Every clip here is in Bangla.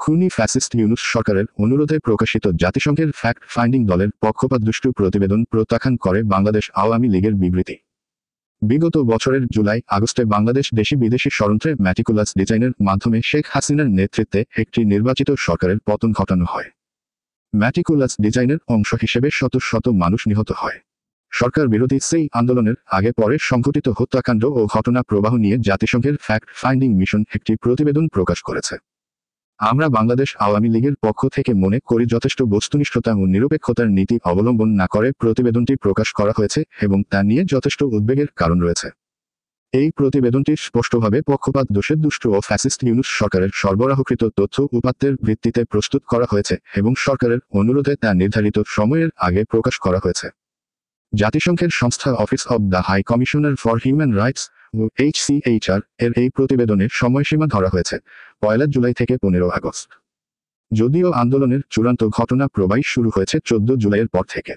খুনি ফ্যাসিস্ট ইউনূস সরকারের অনুরোধে প্রকাশিত জাতিসংঘের ফ্যাক্ট ফাইন্ডিং দলের পক্ষপাতদুষ্ট প্রতিবেদন প্রত্যাখ্যান করে বাংলাদেশ আওয়ামী লীগের বিবৃতি। বিগত বছরের জুলাই আগস্টে বাংলাদেশ দেশি বিদেশি ষড়যন্ত্রে ম্যাটিকুলাস ডিজাইনের মাধ্যমে শেখ হাসিনার নেতৃত্বে একটি নির্বাচিত সরকারের পতন ঘটানো হয়। ম্যাটিকুলাস ডিজাইনের অংশ হিসেবে শত শত মানুষ নিহত হয়। সরকার বিরোধী সেই আন্দোলনের আগে পরে সংঘটিত হত্যাকাণ্ড ও ঘটনা প্রবাহ নিয়ে জাতিসংঘের ফ্যাক্ট ফাইন্ডিং মিশন একটি প্রতিবেদন প্রকাশ করেছে। আমরা বাংলাদেশ আওয়ামী লীগের পক্ষ থেকে মনে করি যথেষ্ট বস্তুনিষ্ঠতা ও নিরপেক্ষতার নীতি অবলম্বন না করে প্রতিবেদনটি প্রকাশ করা হয়েছে এবং তা নিয়ে যথেষ্ট উদ্বেগের কারণ রয়েছে। এই প্রতিবেদনটি স্পষ্টভাবে পক্ষপাত দোষে দুষ্ট ও ফ্যাসিস্ট ইউনূস সরকারের সরবরাহকৃত তথ্য উপাত্তের ভিত্তিতে প্রস্তুত করা হয়েছে এবং সরকারের অনুরোধে তা নির্ধারিত সময়ের আগে প্রকাশ করা হয়েছে। জাতিসংঘের সংস্থা office of the high commissioner for human rights O HCHR এর এই প্রতিবেদনের সময়সীমা ধরা হয়েছে 1 জুলাই থেকে 15 আগস্ট। যদিও আন্দোলনের চূড়ান্ত ঘটনা প্রবাহ শুরু হয়েছে 14 জুলাইয়ের পর থেকে।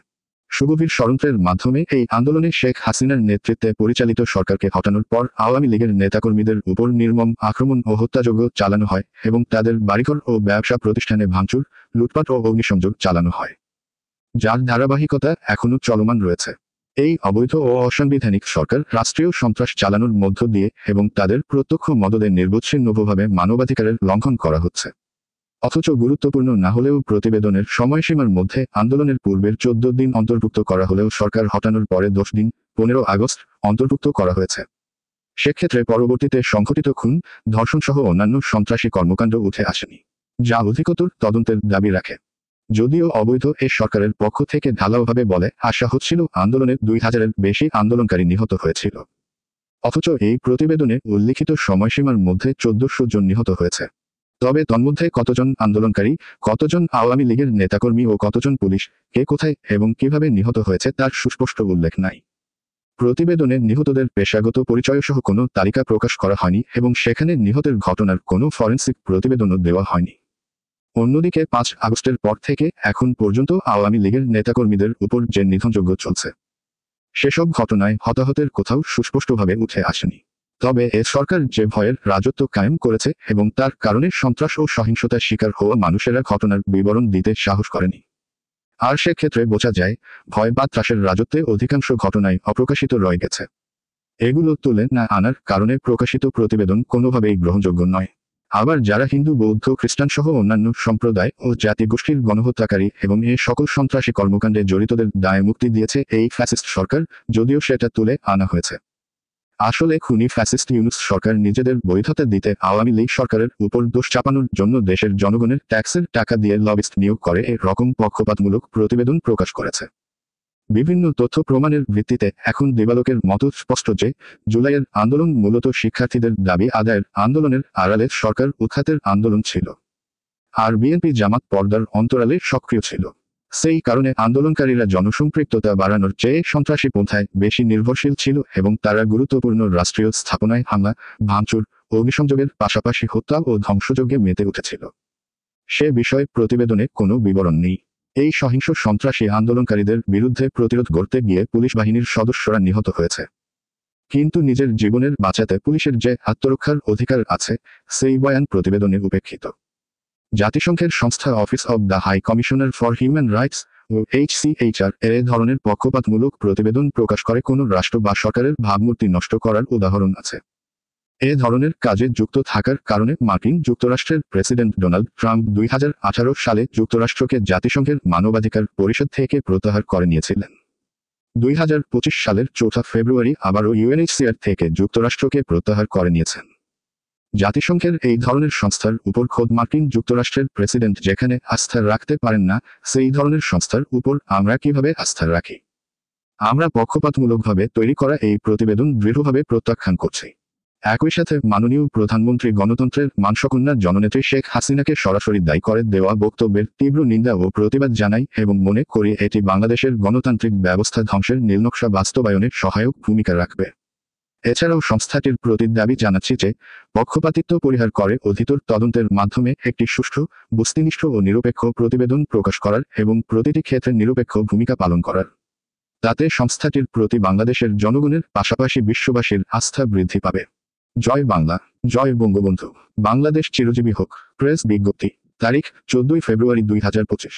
সুগভীর ষড়যন্ত্রের মাধ্যমে এই আন্দোলনে শেখ হাসিনার নেতৃত্বে পরিচালিত সরকারকে হটানোর পর আওয়ামী লীগের নেতাকর্মীদের উপর নির্মম আক্রমণ ও হত্যাযজ্ঞ চালানো হয় এবং তাদের বাড়িঘর ও ব্যবসা প্রতিষ্ঠানে ভাঙচুর, লুটপাট ও অগ্নিসংযোগ চালানো হয়, যার ধারাবাহিকতা এখনও চলমান রয়েছে। এই অবৈধ ও অসাংবিধানিক সরকার রাষ্ট্রীয় সন্ত্রাস চালানোর মধ্য দিয়ে এবং তাদের প্রত্যক্ষ মদদে নির্বিচ্ছিন্নভাবে মানবাধিকারের লঙ্ঘন করা হচ্ছে। অথচ গুরুত্বপূর্ণ না হলেও প্রতিবেদনের সময়সীমার মধ্যে আন্দোলনের পূর্বের 14 দিন অন্তর্ভুক্ত করা হলেও সরকার হটানোর পরে 10 দিন 15 আগস্ট অন্তর্ভুক্ত করা হয়েছে। সেক্ষেত্রে পরবর্তীতে সংঘটিত খুন, ধর্ষণসহ অন্যান্য সন্ত্রাসী কর্মকাণ্ড উঠে আসেনি, যা অধিকতর তদন্তের দাবি রাখে। যদিও অবৈধ এ সরকারের পক্ষ থেকে ঢালাওভাবে বলে আসা হচ্ছিল আন্দোলনে 2000-এর বেশি আন্দোলনকারী নিহত হয়েছিল, অথচ এই প্রতিবেদনে উল্লিখিত সময়সীমার মধ্যে 1400 জন নিহত হয়েছে। তবে তন্মধ্যে কতজন আন্দোলনকারী, কতজন আওয়ামী লীগের নেতাকর্মী ও কতজন পুলিশ, কে কোথায় এবং কিভাবে নিহত হয়েছে তার সুস্পষ্ট উল্লেখ নাই। প্রতিবেদনে নিহতদের পেশাগত পরিচয়সহ কোনো তালিকা প্রকাশ করা হয়নি এবং সেখানে নিহতের ঘটনার কোনো ফরেনসিক প্রতিবেদনও দেওয়া হয়নি। অন্যদিকে 5 আগস্টের পর থেকে এখন পর্যন্ত আওয়ামী লীগের নেতাকর্মীদের উপর যে নিধনযজ্ঞ চলছে, সেসব ঘটনায় হতাহতের কোথাও সুস্পষ্টভাবে উঠে আসেনি। তবে এ সরকার যে ভয়ের রাজত্ব কায়েম করেছে এবং তার কারণে সন্ত্রাস ও সহিংসতার শিকার হওয়া মানুষেরা ঘটনার বিবরণ দিতে সাহস করেনি। আর সেক্ষেত্রে বোঝা যায় ভয় বা ত্রাসের রাজত্বে অধিকাংশ ঘটনাই অপ্রকাশিত রয়ে গেছে। এগুলো তুলে না আনার কারণে প্রকাশিত প্রতিবেদন কোনোভাবেই গ্রহণযোগ্য নয়। আবার যারা হিন্দু, বৌদ্ধ, খ্রিস্টান সহ অন্যান্য সম্প্রদায় ও জাতিগোষ্ঠীর গণহত্যাকারী এবং এ সকল সন্ত্রাসী কর্মকাণ্ডে জড়িতদের দায় মুক্তি দিয়েছে এই ফ্যাসিস্ট সরকার, যদিও সেটা তুলে আনা হয়েছে। আসলে খুনি ফ্যাসিস্ট ইউনূস সরকার নিজেদের বৈধতা দিতে আওয়ামী লীগ সরকারের উপর দোষ চাপানোর জন্য দেশের জনগণের ট্যাক্সের টাকা দিয়ে লবিস্ট নিয়োগ করে এ রকম পক্ষপাতমূলক প্রতিবেদন প্রকাশ করেছে। বিভিন্ন তথ্য প্রমাণের ভিত্তিতে এখন দিবালোকের মতো স্পষ্ট যে জুলাইয়ের আন্দোলন মূলত শিক্ষার্থীদের দাবি আদায়ের আন্দোলনের আড়ালে সরকার উৎখাতের আন্দোলন ছিল, আর বিএনপি জামাত পর্দার অন্তরালে সক্রিয় ছিল। সেই কারণে আন্দোলনকারীরা জনসম্পৃক্ততা বাড়ানোর চেয়ে সন্ত্রাসী পন্থায় বেশি নির্ভরশীল ছিল এবং তারা গুরুত্বপূর্ণ রাষ্ট্রীয় স্থাপনায় হামলা, ভাঙচুর, অগ্নিসংযোগের পাশাপাশি হত্যা ও ধ্বংসযজ্ঞে মেতে উঠেছিল। সে বিষয়ে প্রতিবেদনে কোনো বিবরণ নেই। এই সহিংস সন্ত্রাসী আন্দোলনকারীদের বিরুদ্ধে প্রতিরোধ গড়তে গিয়ে পুলিশ বাহিনীর সদস্যরা নিহত হয়েছে, কিন্তু নিজের জীবনের বাঁচাতে পুলিশের যে আত্মরক্ষার অধিকার আছে সেই বয়ান প্রতিবেদনে উপেক্ষিত। জাতিসংঘের সংস্থা office of the high commissioner for human rights O HCHR এ ধরনের পক্ষপাতমূলক প্রতিবেদন প্রকাশ করে কোনো রাষ্ট্র বা সরকারের ভাবমূর্তি নষ্ট করার উদাহরণ আছে। এ ধরনের কাজে যুক্ত থাকার কারণে মার্কিন যুক্তরাষ্ট্রের প্রেসিডেন্ট ডোনাল্ড ট্রাম্প 2018 সালে যুক্তরাষ্ট্রকে জাতিসংঘের মানবাধিকার পরিষদ থেকে প্রত্যাহার করে নিয়েছিলেন। 2025 সালের 4 ফেব্রুয়ারি আবারও UNHCR থেকে যুক্তরাষ্ট্রকে প্রত্যাহার করে নিয়েছেন। জাতিসংঘের এই ধরনের সংস্থার উপর খোদ মার্কিন যুক্তরাষ্ট্রের প্রেসিডেন্ট যেখানে আস্থা রাখতে পারেন না, সেই ধরনের সংস্থার উপর আমরা কিভাবে আস্থা রাখি? আমরা পক্ষপাতমূলকভাবে তৈরি করা এই প্রতিবেদন দৃঢ়ভাবে প্রত্যাখ্যান করছি। একই সাথে মাননীয় প্রধানমন্ত্রী গণতন্ত্রের মানসকন্যা জননেত্রী শেখ হাসিনাকে সরাসরি দায়ী করে দেওয়া বক্তব্যের তীব্র নিন্দা ও প্রতিবাদ জানাই এবং মনে করি এটি বাংলাদেশের গণতান্ত্রিক ব্যবস্থা ধ্বংসের নীলনকশা বাস্তবায়নে সহায়ক ভূমিকা রাখবে। এছাড়াও সংস্থাটির প্রতি দাবি জানাচ্ছি যে পক্ষপাতিত্ব পরিহার করে অধিকতর তদন্তের মাধ্যমে একটি সুষ্ঠু, বস্তুনিষ্ঠ ও নিরপেক্ষ প্রতিবেদন প্রকাশ করার এবং প্রতিটি ক্ষেত্রে নিরপেক্ষ ভূমিকা পালন করার। তাতে সংস্থাটির প্রতি বাংলাদেশের জনগণের পাশাপাশি বিশ্ববাসীর আস্থা বৃদ্ধি পাবে। জয় বাংলা, জয় বঙ্গবন্ধু। বাংলাদেশ চিরজীবী হোক। প্রেস বিজ্ঞপ্তি। তারিখ 14 ফেব্রুয়ারি 2025।